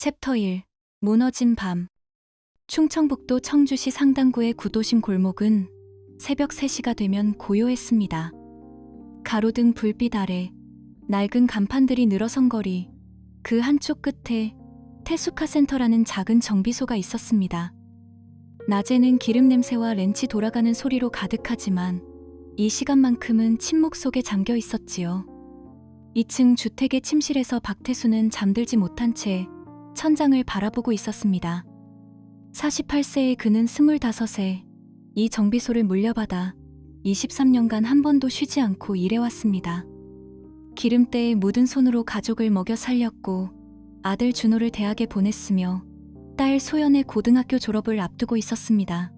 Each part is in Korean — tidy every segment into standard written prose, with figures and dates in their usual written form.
챕터 1. 무너진 밤. 충청북도 청주시 상당구의 구도심 골목은 새벽 3시가 되면 고요했습니다. 가로등 불빛 아래 낡은 간판들이 늘어선 거리, 그 한쪽 끝에 태수카센터라는 작은 정비소가 있었습니다. 낮에는 기름 냄새와 렌치 돌아가는 소리로 가득하지만 이 시간만큼은 침묵 속에 잠겨 있었지요. 2층 주택의 침실에서 박태수는 잠들지 못한 채 천장을 바라보고 있었습니다. 48세의 그는 25세, 이 정비소를 물려받아 23년간 한 번도 쉬지 않고 일해왔습니다. 기름때에 묻은 손으로 가족을 먹여 살렸고 아들 준호를 대학에 보냈으며 딸 소연의 고등학교 졸업을 앞두고 있었습니다.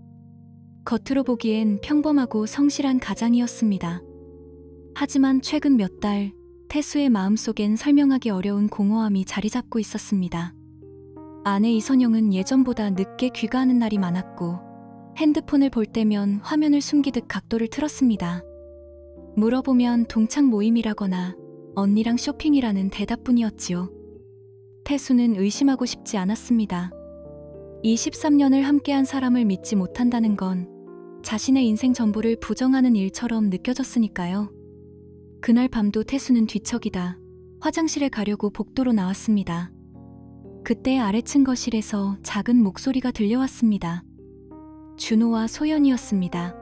겉으로 보기엔 평범하고 성실한 가장이었습니다. 하지만 최근 몇 달 태수의 마음속엔 설명하기 어려운 공허함이 자리 잡고 있었습니다. 아내 이선영은 예전보다 늦게 귀가하는 날이 많았고 핸드폰을 볼 때면 화면을 숨기듯 각도를 틀었습니다. 물어보면 동창 모임이라거나 언니랑 쇼핑이라는 대답뿐이었지요. 태수는 의심하고 싶지 않았습니다. 23년을 함께한 사람을 믿지 못한다는 건 자신의 인생 전부를 부정하는 일처럼 느껴졌으니까요. 그날 밤도 태수는 뒤척이다 화장실에 가려고 복도로 나왔습니다. 그때 아래층 거실에서 작은 목소리가 들려왔습니다. 준호와 소연이었습니다.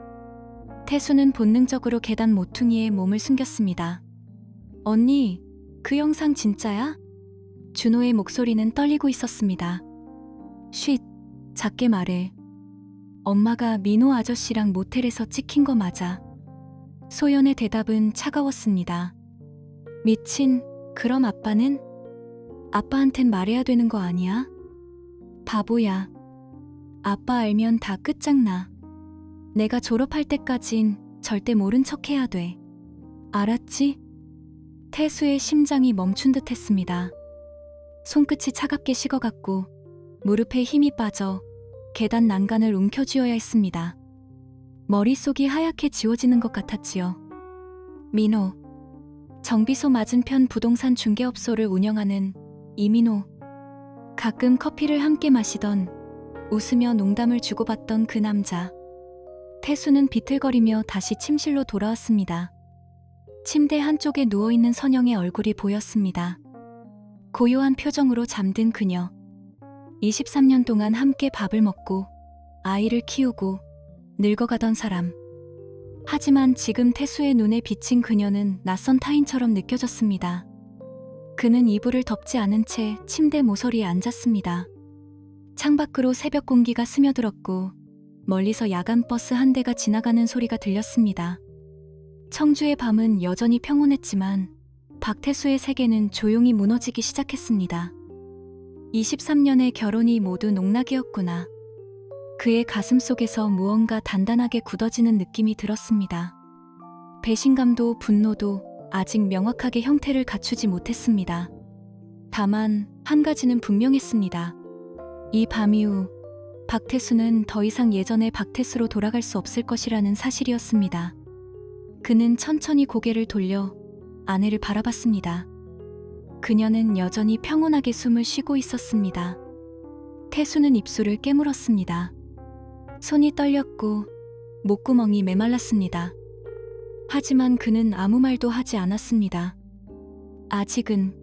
태수는 본능적으로 계단 모퉁이에 몸을 숨겼습니다. 언니, 그 영상 진짜야? 준호의 목소리는 떨리고 있었습니다. 쉿, 작게 말해. 엄마가 민호 아저씨랑 모텔에서 찍힌 거 맞아. 소연의 대답은 차가웠습니다. 미친, 그럼 아빠는? 아빠한텐 말해야 되는 거 아니야? 바보야. 아빠 알면 다 끝장나. 내가 졸업할 때까진 절대 모른 척 해야 돼. 알았지? 태수의 심장이 멈춘 듯 했습니다. 손끝이 차갑게 식어갔고 무릎에 힘이 빠져 계단 난간을 움켜쥐어야 했습니다. 머릿속이 하얗게 지워지는 것 같았지요. 민호. 정비소 맞은편 부동산 중개업소를 운영하는 이민호. 가끔 커피를 함께 마시던, 웃으며 농담을 주고받던 그 남자. 태수는 비틀거리며 다시 침실로 돌아왔습니다. 침대 한쪽에 누워있는 선영의 얼굴이 보였습니다. 고요한 표정으로 잠든 그녀. 23년 동안 함께 밥을 먹고 아이를 키우고 늙어가던 사람. 하지만 지금 태수의 눈에 비친 그녀는 낯선 타인처럼 느껴졌습니다. 그는 이불을 덮지 않은 채 침대 모서리에 앉았습니다. 창밖으로 새벽 공기가 스며들었고 멀리서 야간 버스 한 대가 지나가는 소리가 들렸습니다. 청주의 밤은 여전히 평온했지만 박태수의 세계는 조용히 무너지기 시작했습니다. 23년의 결혼이 모두 농락이었구나. 그의 가슴 속에서 무언가 단단하게 굳어지는 느낌이 들었습니다. 배신감도 분노도 아직 명확하게 형태를 갖추지 못했습니다. 다만 한 가지는 분명했습니다. 이 밤 이후 박태수는 더 이상 예전의 박태수로 돌아갈 수 없을 것이라는 사실이었습니다. 그는 천천히 고개를 돌려 아내를 바라봤습니다. 그녀는 여전히 평온하게 숨을 쉬고 있었습니다. 태수는 입술을 깨물었습니다. 손이 떨렸고 목구멍이 메말랐습니다. 하지만 그는 아무 말도 하지 않았습니다. 아직은.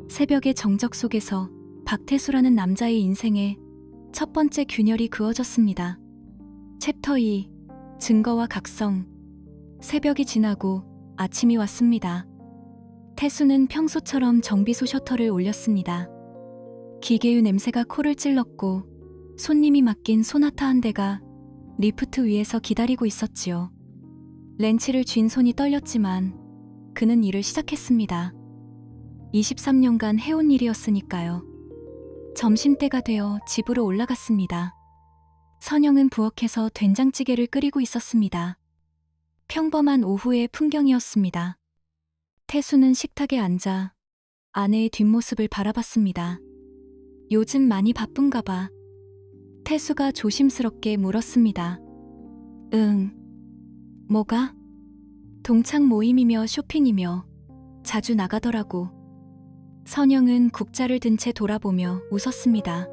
새벽의 정적 속에서 박태수라는 남자의 인생에 첫 번째 균열이 그어졌습니다. 챕터 2. 증거와 각성. 새벽이 지나고 아침이 왔습니다. 태수는 평소처럼 정비소 셔터를 올렸습니다. 기계유 냄새가 코를 찔렀고 손님이 맡긴 소나타 한 대가 리프트 위에서 기다리고 있었지요. 렌치를 쥔 손이 떨렸지만 그는 일을 시작했습니다. 23년간 해온 일이었으니까요. 점심때가 되어 집으로 올라갔습니다. 선영은 부엌에서 된장찌개를 끓이고 있었습니다. 평범한 오후의 풍경이었습니다. 태수는 식탁에 앉아 아내의 뒷모습을 바라봤습니다. 요즘 많이 바쁜가 봐. 태수가 조심스럽게 물었습니다. 응. 뭐가? 동창 모임이며 쇼핑이며 자주 나가더라고. 선영은 국자를 든 채 돌아보며 웃었습니다.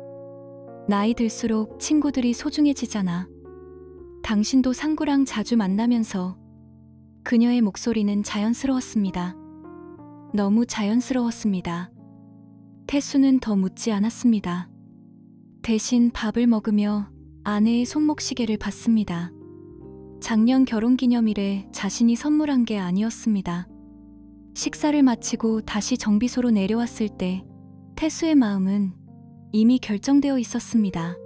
나이 들수록 친구들이 소중해지잖아. 당신도 상구랑 자주 만나면서. 그녀의 목소리는 자연스러웠습니다. 너무 자연스러웠습니다. 태수는 더 묻지 않았습니다. 대신 밥을 먹으며 아내의 손목시계를 봤습니다. 작년 결혼기념일에 자신이 선물한 게 아니었습니다. 식사를 마치고 다시 정비소로 내려왔을 때 태수의 마음은 이미 결정되어 있었습니다.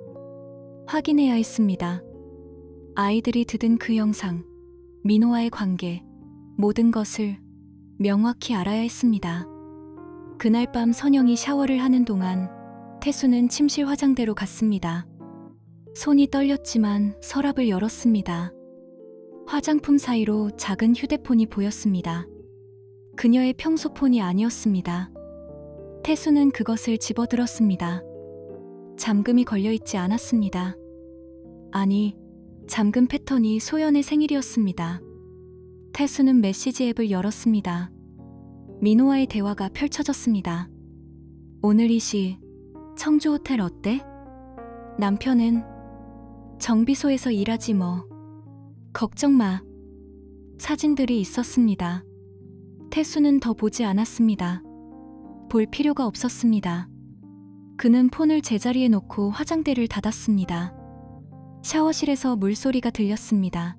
확인해야 했습니다. 아이들이 드든 그 영상, 민호와의 관계, 모든 것을 명확히 알아야 했습니다. 그날 밤 선영이 샤워를 하는 동안 태수는 침실 화장대로 갔습니다. 손이 떨렸지만 서랍을 열었습니다. 화장품 사이로 작은 휴대폰이 보였습니다. 그녀의 평소 폰이 아니었습니다. 태수는 그것을 집어들었습니다. 잠금이 걸려있지 않았습니다. 아니, 잠금 패턴이 소연의 생일이었습니다. 태수는 메시지 앱을 열었습니다. 민호와의 대화가 펼쳐졌습니다. 오늘 이 시 청주 호텔 어때? 남편은 정비소에서 일하지 뭐. 걱정 마. 사진들이 있었습니다. 태수는 더 보지 않았습니다. 볼 필요가 없었습니다. 그는 폰을 제자리에 놓고 화장대를 닫았습니다. 샤워실에서 물소리가 들렸습니다.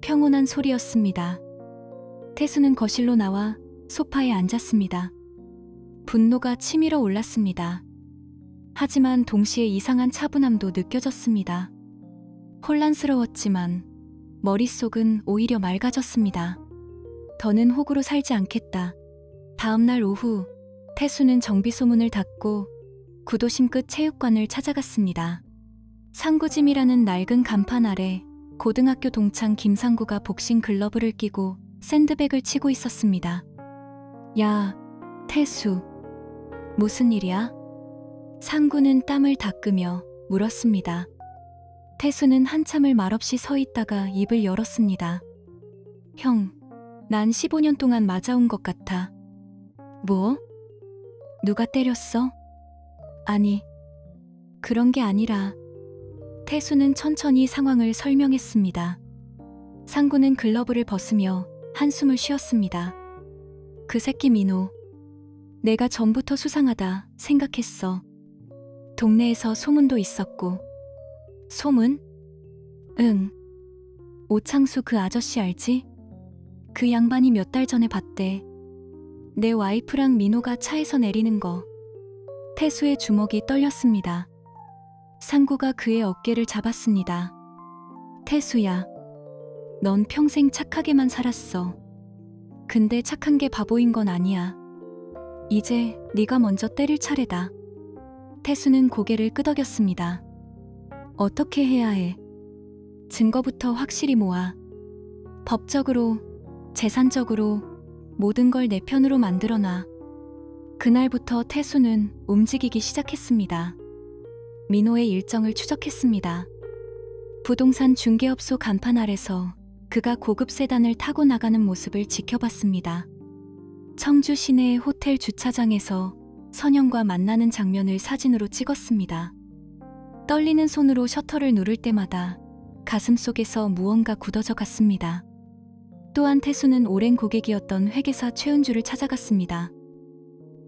평온한 소리였습니다. 태수는 거실로 나와 소파에 앉았습니다. 분노가 치밀어 올랐습니다. 하지만 동시에 이상한 차분함도 느껴졌습니다. 혼란스러웠지만 머릿속은 오히려 맑아졌습니다. 더는 호구로 살지 않겠다. 다음 날 오후 태수는 정비소 문을 닫고 구도심 끝 체육관을 찾아갔습니다. 상구짐이라는 낡은 간판 아래 고등학교 동창 김상구가 복싱 글러브를 끼고 샌드백을 치고 있었습니다. 야, 태수. 무슨 일이야? 상구는 땀을 닦으며 물었습니다. 태수는 한참을 말없이 서 있다가 입을 열었습니다. 형, 난 15년 동안 맞아온 것 같아. 뭐? 누가 때렸어? 아니, 그런 게 아니라. 태수는 천천히 상황을 설명했습니다. 상구는 글러브를 벗으며 한숨을 쉬었습니다. 그 새끼 민호. 내가 전부터 수상하다 생각했어. 동네에서 소문도 있었고. 소문? 응. 오창수 그 아저씨 알지? 그 양반이 몇 달 전에 봤대. 내 와이프랑 민호가 차에서 내리는 거. 태수의 주먹이 떨렸습니다. 상구가 그의 어깨를 잡았습니다. 태수야, 넌 평생 착하게만 살았어. 근데 착한 게 바보인 건 아니야. 이제 네가 먼저 때릴 차례다. 태수는 고개를 끄덕였습니다. 어떻게 해야 해? 증거부터 확실히 모아. 법적으로, 재산적으로 모든 걸 내 편으로 만들어놔. 그날부터 태수는 움직이기 시작했습니다. 민호의 일정을 추적했습니다. 부동산 중개업소 간판 아래서 그가 고급 세단을 타고 나가는 모습을 지켜봤습니다. 청주 시내의 호텔 주차장에서 선영과 만나는 장면을 사진으로 찍었습니다. 떨리는 손으로 셔터를 누를 때마다 가슴속에서 무언가 굳어져 갔습니다. 또한 태수는 오랜 고객이었던 회계사 최은주를 찾아갔습니다.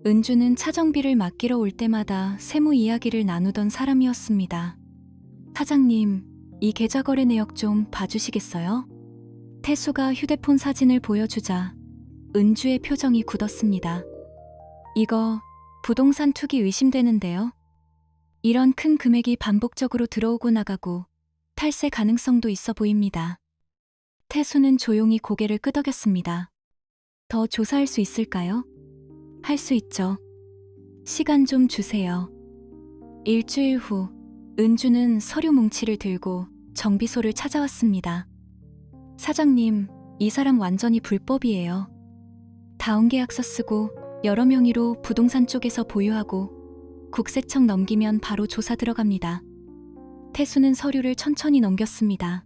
은주는 차정비를 맡기러 올 때마다 세무 이야기를 나누던 사람이었습니다. 사장님, 이 계좌 거래 내역 좀 봐주시겠어요? 태수가 휴대폰 사진을 보여주자 은주의 표정이 굳었습니다. 이거 부동산 투기 의심되는데요. 이런 큰 금액이 반복적으로 들어오고 나가고 탈세 가능성도 있어 보입니다. 태수는 조용히 고개를 끄덕였습니다. 더 조사할 수 있을까요? 할 수 있죠. 시간 좀 주세요. 일주일 후 은주는 서류 뭉치를 들고 정비소를 찾아왔습니다. 사장님, 이 사람 완전히 불법이에요. 다운계약서 쓰고 여러 명의로 부동산 쪽에서 보유하고 국세청 넘기면 바로 조사 들어갑니다. 태수는 서류를 천천히 넘겼습니다.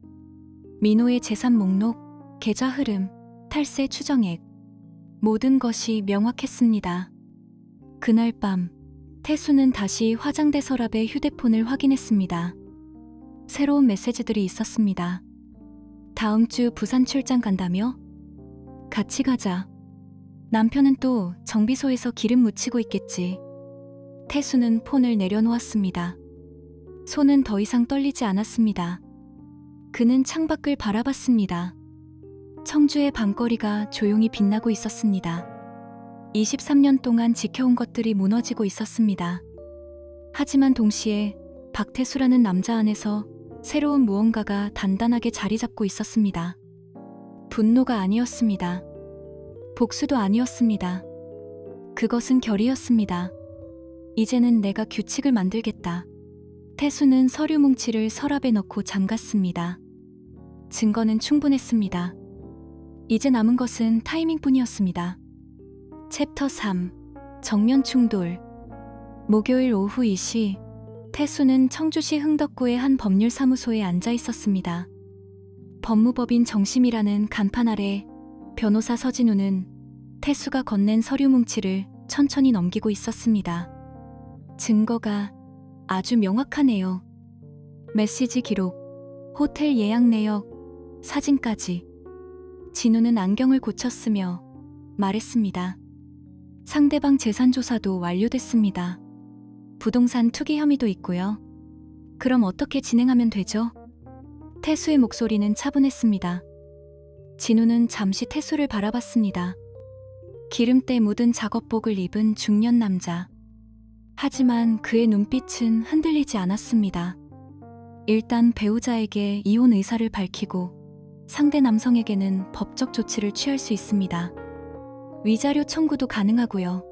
민호의 재산 목록, 계좌 흐름, 탈세 추정액, 모든 것이 명확했습니다. 그날 밤 태수는 다시 화장대 서랍에 휴대폰을 확인했습니다. 새로운 메시지들이 있었습니다. 다음 주 부산 출장 간다며? 같이 가자. 남편은 또 정비소에서 기름 묻히고 있겠지. 태수는 폰을 내려놓았습니다. 손은 더 이상 떨리지 않았습니다. 그는 창밖을 바라봤습니다. 청주의 밤거리가 조용히 빛나고 있었습니다. 23년 동안 지켜온 것들이 무너지고 있었습니다. 하지만 동시에 박태수라는 남자 안에서 새로운 무언가가 단단하게 자리 잡고 있었습니다. 분노가 아니었습니다. 복수도 아니었습니다. 그것은 결의였습니다. 이제는 내가 규칙을 만들겠다. 태수는 서류 뭉치를 서랍에 넣고 잠갔습니다. 증거는 충분했습니다. 이제 남은 것은 타이밍뿐이었습니다. 챕터 3. 정면 충돌. 목요일 오후 2시, 태수는 청주시 흥덕구의 한 법률사무소에 앉아 있었습니다. 법무법인 정심이라는 간판 아래 변호사 서진우는 태수가 건넨 서류 뭉치를 천천히 넘기고 있었습니다. 증거가 아주 명확하네요. 메시지 기록, 호텔 예약 내역, 사진까지. 진우는 안경을 고쳤으며 말했습니다. 상대방 재산 조사도 완료됐습니다. 부동산 투기 혐의도 있고요. 그럼 어떻게 진행하면 되죠? 태수의 목소리는 차분했습니다. 진우는 잠시 태수를 바라봤습니다. 기름때 묻은 작업복을 입은 중년 남자. 하지만 그의 눈빛은 흔들리지 않았습니다. 일단 배우자에게 이혼 의사를 밝히고 상대 남성에게는 법적 조치를 취할 수 있습니다. 위자료 청구도 가능하고요.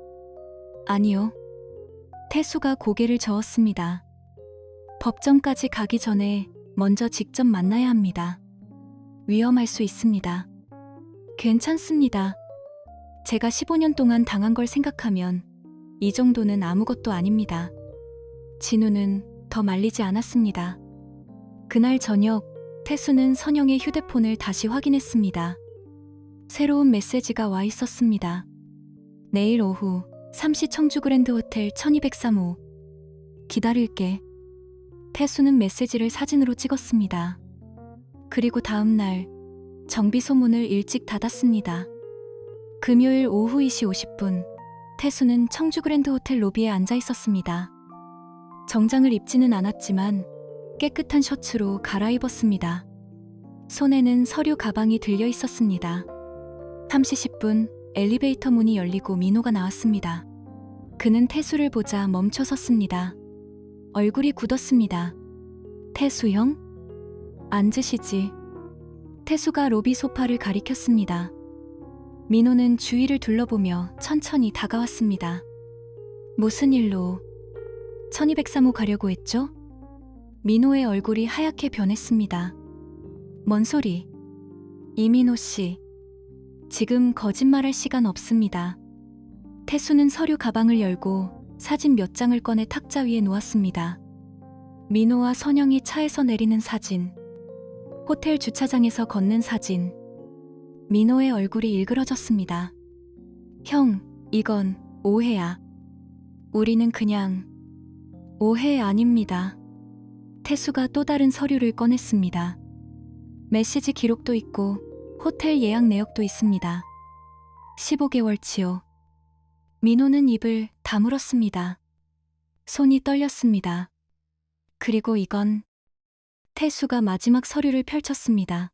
아니요. 태수가 고개를 저었습니다. 법정까지 가기 전에 먼저 직접 만나야 합니다. 위험할 수 있습니다. 괜찮습니다. 제가 15년 동안 당한 걸 생각하면 이 정도는 아무것도 아닙니다. 진우는 더 말리지 않았습니다. 그날 저녁, 태수는 선영의 휴대폰을 다시 확인했습니다. 새로운 메시지가 와 있었습니다. 내일 오후 3시 청주 그랜드 호텔 1203호. 기다릴게. 태수는 메시지를 사진으로 찍었습니다. 그리고 다음 날 정비소문을 일찍 닫았습니다. 금요일 오후 2시 50분, 태수는 청주 그랜드 호텔 로비에 앉아 있었습니다. 정장을 입지는 않았지만 깨끗한 셔츠로 갈아입었습니다. 손에는 서류 가방이 들려 있었습니다. 3시 10분, 엘리베이터 문이 열리고 민호가 나왔습니다. 그는 태수를 보자 멈춰 섰습니다. 얼굴이 굳었습니다. 태수 형? 앉으시지. 태수가 로비 소파를 가리켰습니다. 민호는 주위를 둘러보며 천천히 다가왔습니다. 무슨 일로 1203호 가려고 했죠? 민호의 얼굴이 하얗게 변했습니다. 뭔 소리? 이민호 씨. 지금 거짓말할 시간 없습니다. 태수는 서류 가방을 열고 사진 몇 장을 꺼내 탁자 위에 놓았습니다. 민호와 선영이 차에서 내리는 사진, 호텔 주차장에서 걷는 사진. 민호의 얼굴이 일그러졌습니다. 형, 이건 오해야. 우리는 그냥... 오해 아닙니다. 태수가 또 다른 서류를 꺼냈습니다. 메시지 기록도 있고 호텔 예약 내역도 있습니다. 15개월치요. 민호는 입을 다물었습니다. 손이 떨렸습니다. 그리고 이건... 태수가 마지막 서류를 펼쳤습니다.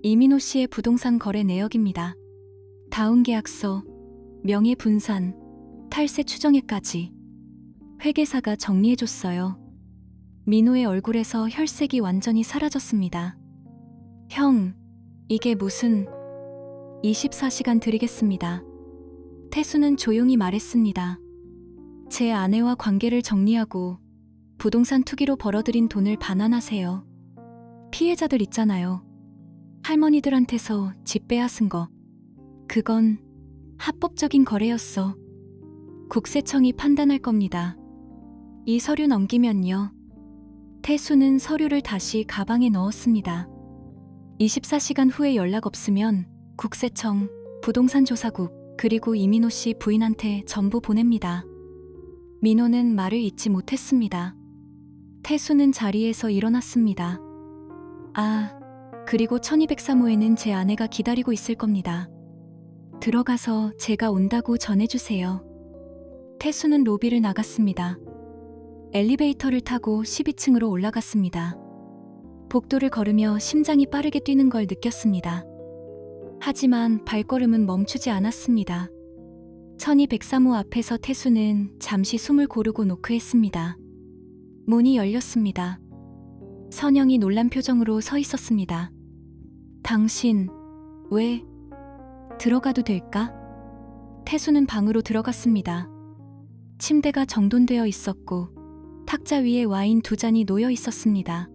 이민호 씨의 부동산 거래 내역입니다. 다운 계약서, 명의 분산, 탈세 추정액까지. 회계사가 정리해줬어요. 민호의 얼굴에서 혈색이 완전히 사라졌습니다. 형, 이게 무슨... 24시간 드리겠습니다. 태수는 조용히 말했습니다. 제 아내와 관계를 정리하고 부동산 투기로 벌어들인 돈을 반환하세요. 피해자들 있잖아요. 할머니들한테서 집 빼앗은 거. 그건 합법적인 거래였어. 국세청이 판단할 겁니다. 이 서류 넘기면요. 태수는 서류를 다시 가방에 넣었습니다. 24시간 후에 연락 없으면 국세청, 부동산조사국, 그리고 이민호 씨 부인한테 전부 보냅니다. 민호는 말을 잇지 못했습니다. 태수는 자리에서 일어났습니다. 아, 그리고 1203호에는 제 아내가 기다리고 있을 겁니다. 들어가서 제가 온다고 전해주세요. 태수는 로비를 나갔습니다. 엘리베이터를 타고 12층으로 올라갔습니다. 복도를 걸으며 심장이 빠르게 뛰는 걸 느꼈습니다. 하지만 발걸음은 멈추지 않았습니다. 1203호 앞에서 태수는 잠시 숨을 고르고 노크했습니다. 문이 열렸습니다. 선영이 놀란 표정으로 서 있었습니다. 당신, 왜? 들어가도 될까? 태수는 방으로 들어갔습니다. 침대가 정돈되어 있었고 탁자 위에 와인 2잔이 놓여 있었습니다.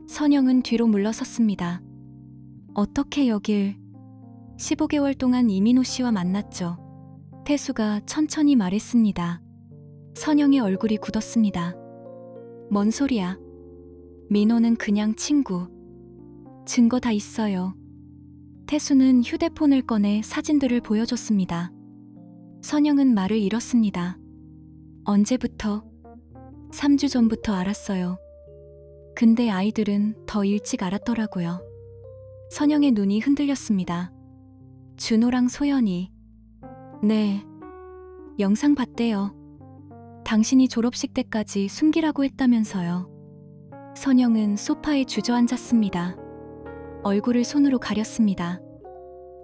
선영은 뒤로 물러섰습니다. 어떻게 여길? 15개월 동안 이민호 씨와 만났죠. 태수가 천천히 말했습니다. 선영의 얼굴이 굳었습니다. 뭔 소리야? 민호는 그냥 친구. 증거 다 있어요. 태수는 휴대폰을 꺼내 사진들을 보여줬습니다. 선영은 말을 잃었습니다. 언제부터? 3주 전부터 알았어요. 근데 아이들은 더 일찍 알았더라고요. 선영의 눈이 흔들렸습니다. 준호랑 소연이. 네. 영상 봤대요. 당신이 졸업식 때까지 숨기라고 했다면서요. 선영은 소파에 주저앉았습니다. 얼굴을 손으로 가렸습니다.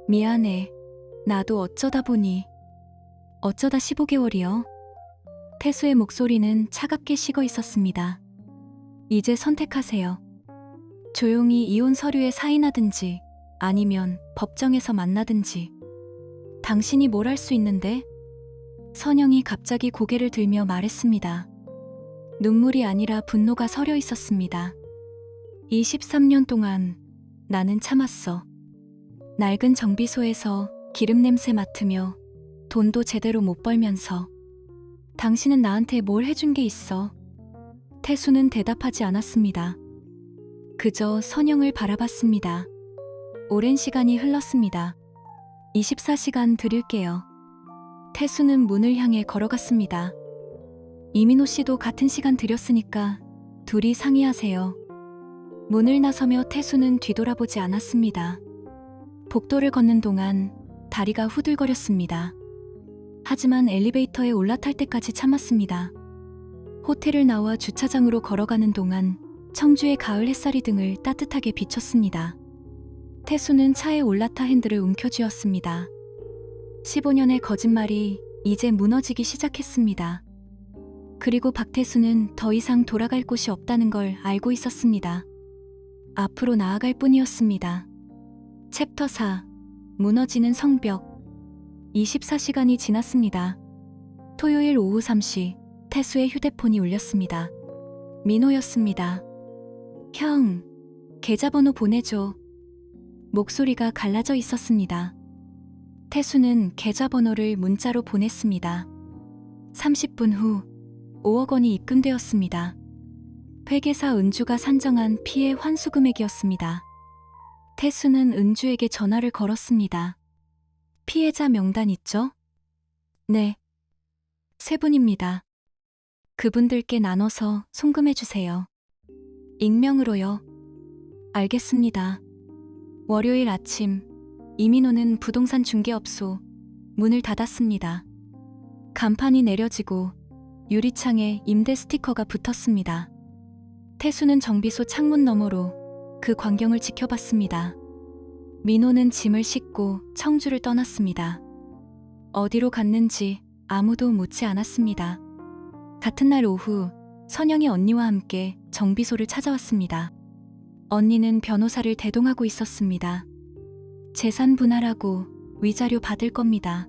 미안해. 나도 어쩌다 보니. 어쩌다 15개월이요? 태수의 목소리는 차갑게 식어 있었습니다. 이제 선택하세요. 조용히 이혼 서류에 사인하든지 아니면 법정에서 만나든지. 당신이 뭘 할 수 있는데? 선영이 갑자기 고개를 들며 말했습니다. 눈물이 아니라 분노가 서려 있었습니다. 23년 동안 나는 참았어. 낡은 정비소에서 기름 냄새 맡으며 돈도 제대로 못 벌면서. 당신은 나한테 뭘 해준 게 있어? 태수는 대답하지 않았습니다. 그저 선영을 바라봤습니다. 오랜 시간이 흘렀습니다. 24시간 드릴게요. 태수는 문을 향해 걸어갔습니다. 이민호 씨도 같은 시간 드렸으니까 둘이 상의하세요. 문을 나서며 태수는 뒤돌아보지 않았습니다. 복도를 걷는 동안 다리가 후들거렸습니다. 하지만 엘리베이터에 올라탈 때까지 참았습니다. 호텔을 나와 주차장으로 걸어가는 동안 청주의 가을 햇살이 등을 따뜻하게 비췄습니다. 태수는 차에 올라타 핸들을 움켜쥐었습니다. 15년의 거짓말이 이제 무너지기 시작했습니다. 그리고 박태수는 더 이상 돌아갈 곳이 없다는 걸 알고 있었습니다. 앞으로 나아갈 뿐이었습니다. 챕터 4. 무너지는 성벽. 24시간이 지났습니다. 토요일 오후 3시 태수의 휴대폰이 울렸습니다. 민호였습니다. 형, 계좌번호 보내줘. 목소리가 갈라져 있었습니다. 태수는 계좌번호를 문자로 보냈습니다. 30분 후 5억 원이 입금되었습니다. 회계사 은주가 산정한 피해 환수 금액이었습니다. 태수는 은주에게 전화를 걸었습니다. 피해자 명단 있죠? 네. 3분입니다. 그분들께 나눠서 송금해주세요. 익명으로요. 알겠습니다. 월요일 아침, 이민호는 부동산 중개업소 문을 닫았습니다. 간판이 내려지고 유리창에 임대 스티커가 붙었습니다. 태수는 정비소 창문 너머로 그 광경을 지켜봤습니다. 민호는 짐을 싣고 청주를 떠났습니다. 어디로 갔는지 아무도 묻지 않았습니다. 같은 날 오후, 선영이 언니와 함께 정비소를 찾아왔습니다. 언니는 변호사를 대동하고 있었습니다. 재산 분할하고 위자료 받을 겁니다.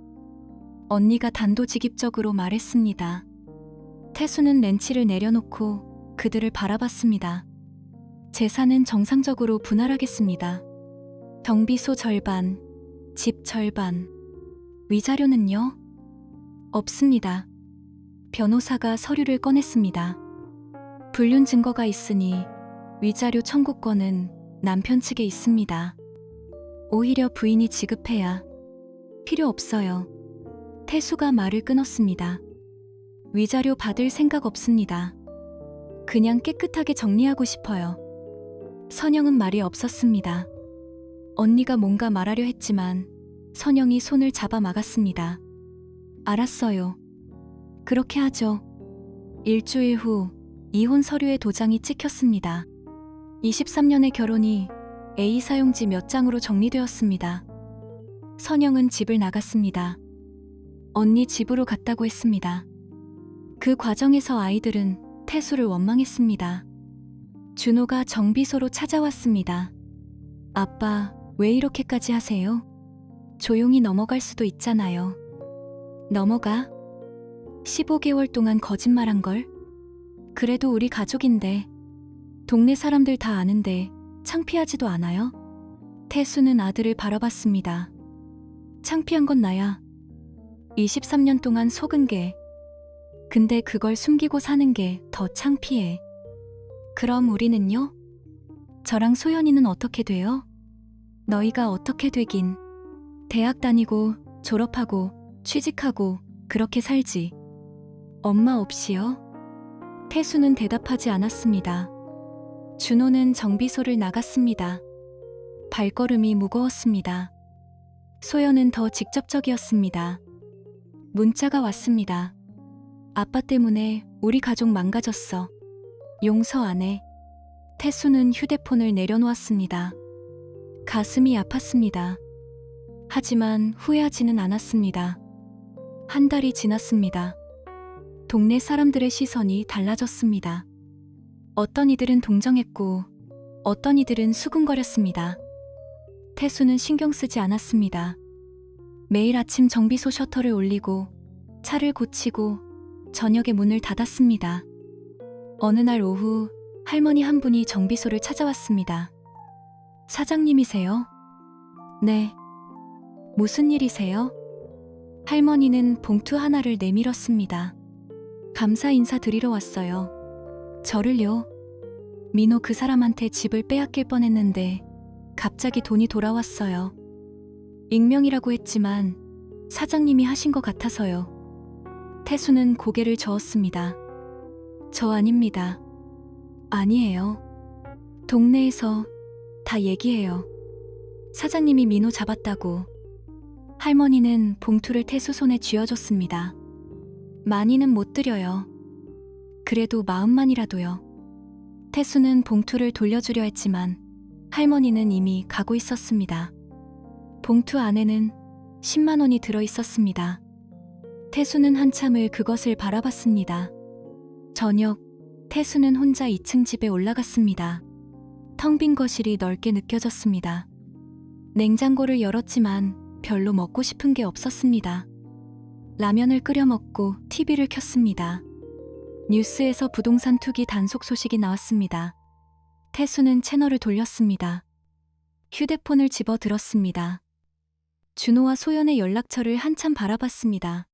언니가 단도직입적으로 말했습니다. 태수는 렌치를 내려놓고 그들을 바라봤습니다. 재산은 정상적으로 분할하겠습니다. 정비소 절반, 집 절반. 위자료는요? 없습니다. 변호사가 서류를 꺼냈습니다. 불륜 증거가 있으니 위자료 청구권은 남편 측에 있습니다. 오히려 부인이 지급해야. 필요 없어요. 태수가 말을 끊었습니다. 위자료 받을 생각 없습니다. 그냥 깨끗하게 정리하고 싶어요. 선영은 말이 없었습니다. 언니가 뭔가 말하려 했지만 선영이 손을 잡아 막았습니다. 알았어요. 그렇게 하죠. 일주일 후 이혼 서류의 도장이 찍혔습니다. 23년의 결혼이 A 사용지 몇 장으로 정리되었습니다. 선영은 집을 나갔습니다. 언니 집으로 갔다고 했습니다. 그 과정에서 아이들은 태수를 원망했습니다. 준호가 정비소로 찾아왔습니다. 아빠, 왜 이렇게까지 하세요? 조용히 넘어갈 수도 있잖아요. 넘어가? 15개월 동안 거짓말한 걸? 그래도 우리 가족인데, 동네 사람들 다 아는데 창피하지도 않아요? 태수는 아들을 바라봤습니다. 창피한 건 나야. 23년 동안 속은 게. 근데 그걸 숨기고 사는 게 더 창피해. 그럼 우리는요? 저랑 소연이는 어떻게 돼요? 너희가 어떻게 되긴. 대학 다니고 졸업하고 취직하고 그렇게 살지. 엄마 없이요? 태수는 대답하지 않았습니다. 준호는 정비소를 나갔습니다. 발걸음이 무거웠습니다. 소연은 더 직접적이었습니다. 문자가 왔습니다. 아빠 때문에 우리 가족 망가졌어. 용서 안 해. 태수는 휴대폰을 내려놓았습니다. 가슴이 아팠습니다. 하지만 후회하지는 않았습니다. 한 달이 지났습니다. 동네 사람들의 시선이 달라졌습니다. 어떤 이들은 동정했고 어떤 이들은 수군거렸습니다. 태수는 신경 쓰지 않았습니다. 매일 아침 정비소 셔터를 올리고 차를 고치고 저녁에 문을 닫았습니다. 어느 날 오후 할머니 한 분이 정비소를 찾아왔습니다. 사장님이세요? 네. 무슨 일이세요? 할머니는 봉투 하나를 내밀었습니다. 감사 인사 드리러 왔어요. 저를요? 민호 그 사람한테 집을 빼앗길 뻔했는데 갑자기 돈이 돌아왔어요. 익명이라고 했지만 사장님이 하신 것 같아서요. 태수는 고개를 저었습니다. 저 아닙니다. 아니에요. 동네에서 다 얘기해요. 사장님이 민호 잡았다고. 할머니는 봉투를 태수 손에 쥐어줬습니다. 많이는 못 드려요. 그래도 마음만이라도요. 태수는 봉투를 돌려주려 했지만 할머니는 이미 가고 있었습니다. 봉투 안에는 10만 원이 들어 있었습니다. 태수는 한참을 그것을 바라봤습니다. 저녁, 태수는 혼자 2층 집에 올라갔습니다. 텅 빈 거실이 넓게 느껴졌습니다. 냉장고를 열었지만 별로 먹고 싶은 게 없었습니다. 라면을 끓여 먹고 TV를 켰습니다. 뉴스에서 부동산 투기 단속 소식이 나왔습니다. 태수는 채널을 돌렸습니다. 휴대폰을 집어 들었습니다. 준호와 소연의 연락처를 한참 바라봤습니다.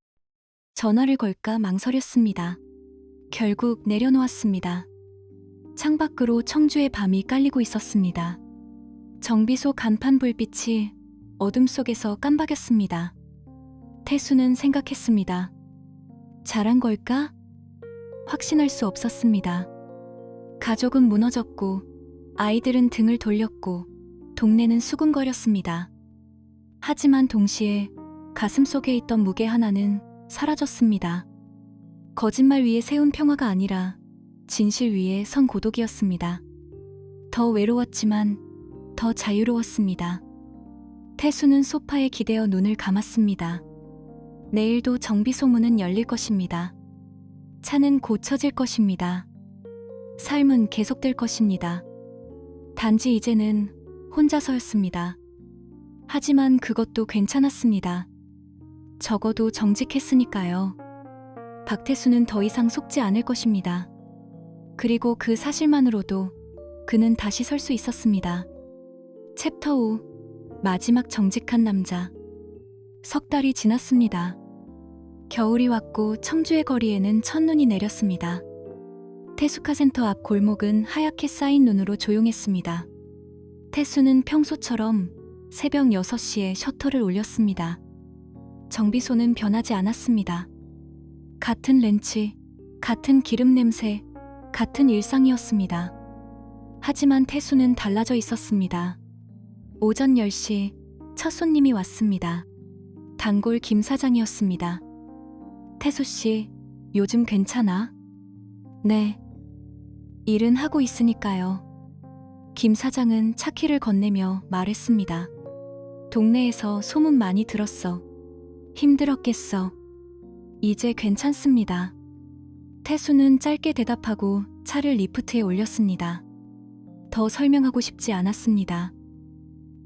전화를 걸까 망설였습니다. 결국 내려놓았습니다. 창밖으로 청주의 밤이 깔리고 있었습니다. 정비소 간판 불빛이 어둠 속에서 깜박였습니다. 태수는 생각했습니다. 잘한 걸까? 확신할 수 없었습니다. 가족은 무너졌고 아이들은 등을 돌렸고 동네는 수군거렸습니다. 하지만 동시에 가슴속에 있던 무게 하나는 사라졌습니다. 거짓말 위에 세운 평화가 아니라 진실 위에 선 고독이었습니다. 더 외로웠지만 더 자유로웠습니다. 태수는 소파에 기대어 눈을 감았습니다. 내일도 정비소 문은 열릴 것입니다. 차는 고쳐질 것입니다. 삶은 계속될 것입니다. 단지 이제는 혼자서였습니다. 하지만 그것도 괜찮았습니다. 적어도 정직했으니까요. 박태수는 더 이상 속지 않을 것입니다. 그리고 그 사실만으로도 그는 다시 설 수 있었습니다. 챕터 5 마지막 정직한 남자. 석 달이 지났습니다. 겨울이 왔고 청주의 거리에는 첫눈이 내렸습니다. 태수카센터 앞 골목은 하얗게 쌓인 눈으로 조용했습니다. 태수는 평소처럼 새벽 6시에 셔터를 올렸습니다. 정비소는 변하지 않았습니다. 같은 렌치, 같은 기름 냄새, 같은 일상이었습니다. 하지만 태수는 달라져 있었습니다. 오전 10시 첫 손님이 왔습니다. 단골 김 사장이었습니다. 태수 씨, 요즘 괜찮아? 네. 일은 하고 있으니까요. 김 사장은 차 키를 건네며 말했습니다. 동네에서 소문 많이 들었어. 힘들었겠어. 이제 괜찮습니다. 태수는 짧게 대답하고 차를 리프트에 올렸습니다. 더 설명하고 싶지 않았습니다.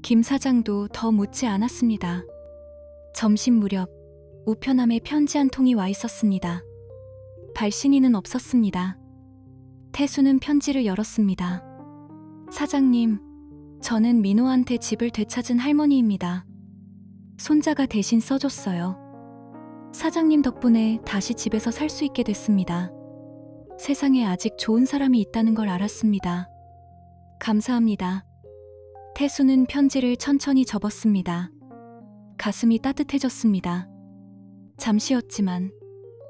김 사장도 더 묻지 않았습니다. 점심 무렵 우편함에 편지 한 통이 와 있었습니다. 발신인은 없었습니다. 태수는 편지를 열었습니다. 사장님, 저는 민호한테 집을 되찾은 할머니입니다. 손자가 대신 써줬어요. 사장님 덕분에 다시 집에서 살 수 있게 됐습니다. 세상에 아직 좋은 사람이 있다는 걸 알았습니다. 감사합니다. 태수는 편지를 천천히 접었습니다. 가슴이 따뜻해졌습니다. 잠시였지만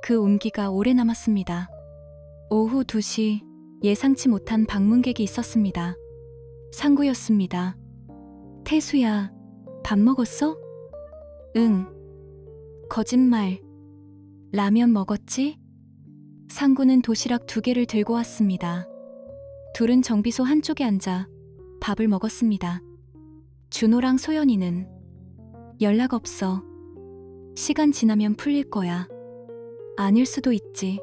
그 온기가 오래 남았습니다. 오후 2시 예상치 못한 방문객이 있었습니다. 상구였습니다. 태수야, 밥 먹었어? 응. 거짓말. 라면 먹었지? 상구는 도시락 2개를 들고 왔습니다. 둘은 정비소 한쪽에 앉아 밥을 먹었습니다. 준호랑 소연이는 연락 없어. 시간 지나면 풀릴 거야. 아닐 수도 있지.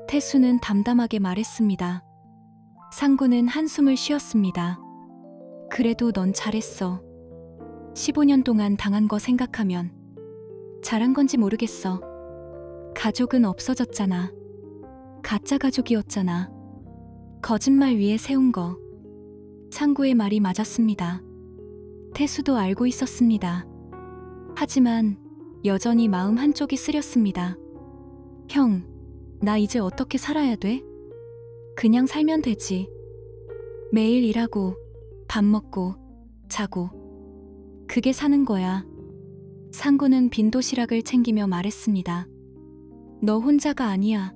태수는 담담하게 말했습니다. 상구는 한숨을 쉬었습니다. 그래도 넌 잘했어. 15년 동안 당한 거 생각하면 잘한 건지 모르겠어. 가족은 없어졌잖아. 가짜 가족이었잖아. 거짓말 위에 세운 거. 상구의 말이 맞았습니다. 태수도 알고 있었습니다. 하지만 여전히 마음 한쪽이 쓰렸습니다. 형, 나 이제 어떻게 살아야 돼? 그냥 살면 되지. 매일 일하고 밥 먹고 자고. 그게 사는 거야. 상구는 빈 도시락을 챙기며 말했습니다. 너 혼자가 아니야.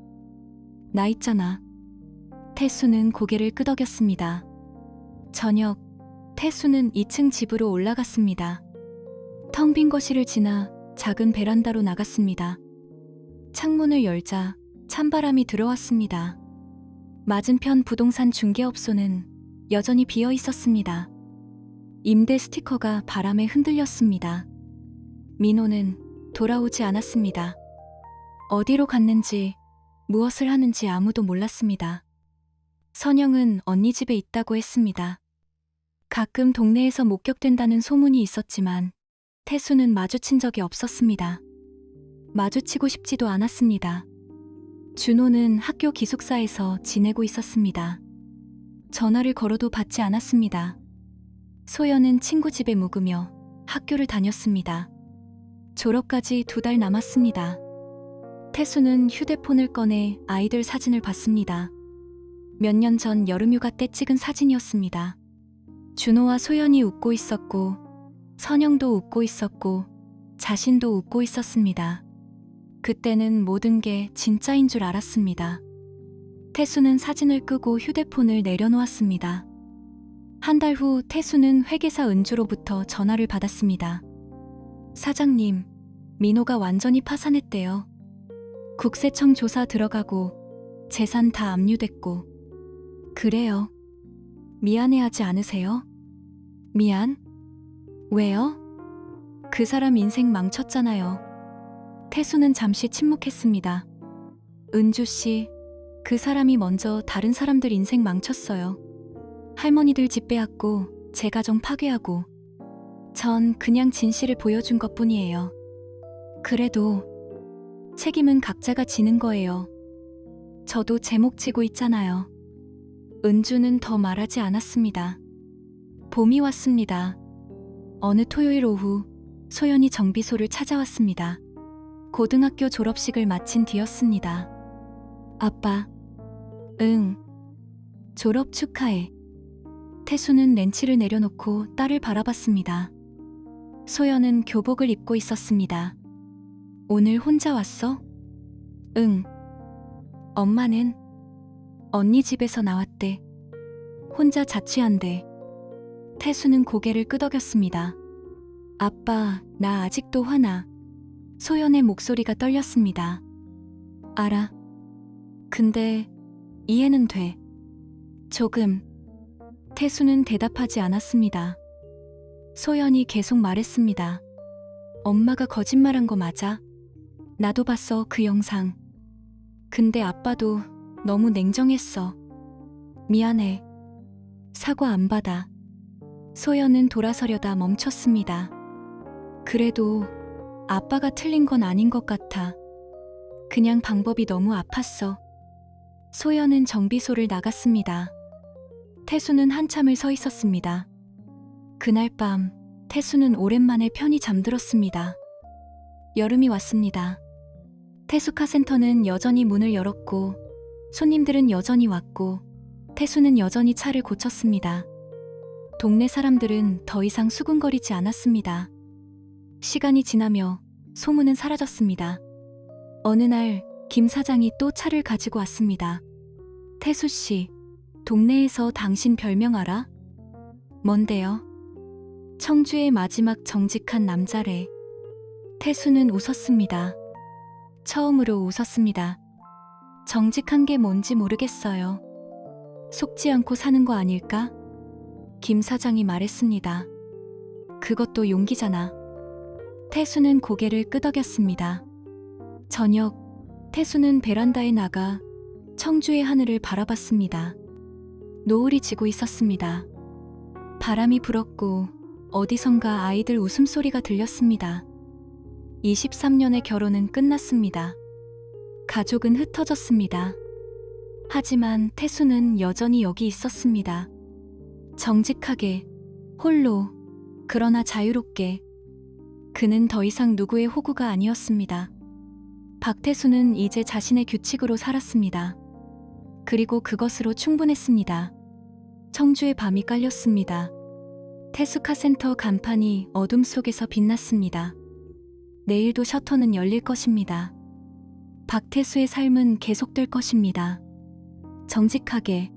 나 있잖아. 태수는 고개를 끄덕였습니다. 저녁, 태수는 2층 집으로 올라갔습니다. 텅 빈 거실을 지나 작은 베란다로 나갔습니다. 창문을 열자 찬바람이 들어왔습니다. 맞은편 부동산 중개업소는 여전히 비어 있었습니다. 임대 스티커가 바람에 흔들렸습니다. 민호는 돌아오지 않았습니다. 어디로 갔는지, 무엇을 하는지 아무도 몰랐습니다. 선영은 언니 집에 있다고 했습니다. 가끔 동네에서 목격된다는 소문이 있었지만 태수는 마주친 적이 없었습니다. 마주치고 싶지도 않았습니다. 준호는 학교 기숙사에서 지내고 있었습니다. 전화를 걸어도 받지 않았습니다. 소연은 친구 집에 묵으며 학교를 다녔습니다. 졸업까지 2달 남았습니다. 태수는 휴대폰을 꺼내 아이들 사진을 봤습니다. 몇 년 전 여름휴가 때 찍은 사진이었습니다. 준호와 소연이 웃고 있었고, 선영도 웃고 있었고, 자신도 웃고 있었습니다. 그때는 모든 게 진짜인 줄 알았습니다. 태수는 사진을 끄고 휴대폰을 내려놓았습니다. 한 달 후 태수는 회계사 은주로부터 전화를 받았습니다. 사장님, 민호가 완전히 파산했대요. 국세청 조사 들어가고 재산 다 압류됐고. 그래요. 미안해하지 않으세요? 미안? 왜요? 그 사람 인생 망쳤잖아요. 태수는 잠시 침묵했습니다. 은주 씨, 그 사람이 먼저 다른 사람들 인생 망쳤어요. 할머니들 집 빼앗고 제 가정 파괴하고. 전 그냥 진실을 보여준 것뿐이에요. 그래도 책임은 각자가 지는 거예요. 저도 제 목 지고 있잖아요. 은주는 더 말하지 않았습니다. 봄이 왔습니다. 어느 토요일 오후 소연이 정비소를 찾아왔습니다. 고등학교 졸업식을 마친 뒤였습니다. 아빠. 응. 졸업 축하해. 태수는 렌치를 내려놓고 딸을 바라봤습니다. 소연은 교복을 입고 있었습니다. 오늘 혼자 왔어? 응. 엄마는 언니 집에서 나왔대. 혼자 자취한대. 태수는 고개를 끄덕였습니다. 아빠, 나 아직도 화나. 소연의 목소리가 떨렸습니다. 알아. 근데 이해는 돼. 조금. 태수는 대답하지 않았습니다. 소연이 계속 말했습니다. 엄마가 거짓말한 거 맞아? 나도 봤어, 그 영상. 근데 아빠도 너무 냉정했어. 미안해. 사과 안 받아. 소연은 돌아서려다 멈췄습니다. 그래도 아빠가 틀린 건 아닌 것 같아. 그냥 방법이 너무 아팠어. 소연은 정비소를 나갔습니다. 태수는 한참을 서 있었습니다. 그날 밤, 태수는 오랜만에 편히 잠들었습니다. 여름이 왔습니다. 태수카센터는 여전히 문을 열었고, 손님들은 여전히 왔고, 태수는 여전히 차를 고쳤습니다. 동네 사람들은 더 이상 수군거리지 않았습니다. 시간이 지나며 소문은 사라졌습니다. 어느 날 김 사장이 또 차를 가지고 왔습니다. 태수 씨, 동네에서 당신 별명 알아? 뭔데요? 청주의 마지막 정직한 남자래. 태수는 웃었습니다. 처음으로 웃었습니다. 정직한 게 뭔지 모르겠어요. 속지 않고 사는 거 아닐까? 김 사장이 말했습니다. 그것도 용기잖아. 태수는 고개를 끄덕였습니다. 저녁, 태수는 베란다에 나가 청주의 하늘을 바라봤습니다. 노을이 지고 있었습니다. 바람이 불었고 어디선가 아이들 웃음소리가 들렸습니다. 23년의 결혼은 끝났습니다. 가족은 흩어졌습니다. 하지만 태수는 여전히 여기 있었습니다. 정직하게, 홀로, 그러나 자유롭게. 그는 더 이상 누구의 호구가 아니었습니다. 박태수는 이제 자신의 규칙으로 살았습니다. 그리고 그것으로 충분했습니다. 청주의 밤이 깔렸습니다. 태수카센터 간판이 어둠 속에서 빛났습니다. 내일도 셔터는 열릴 것입니다. 박태수의 삶은 계속될 것입니다. 정직하게,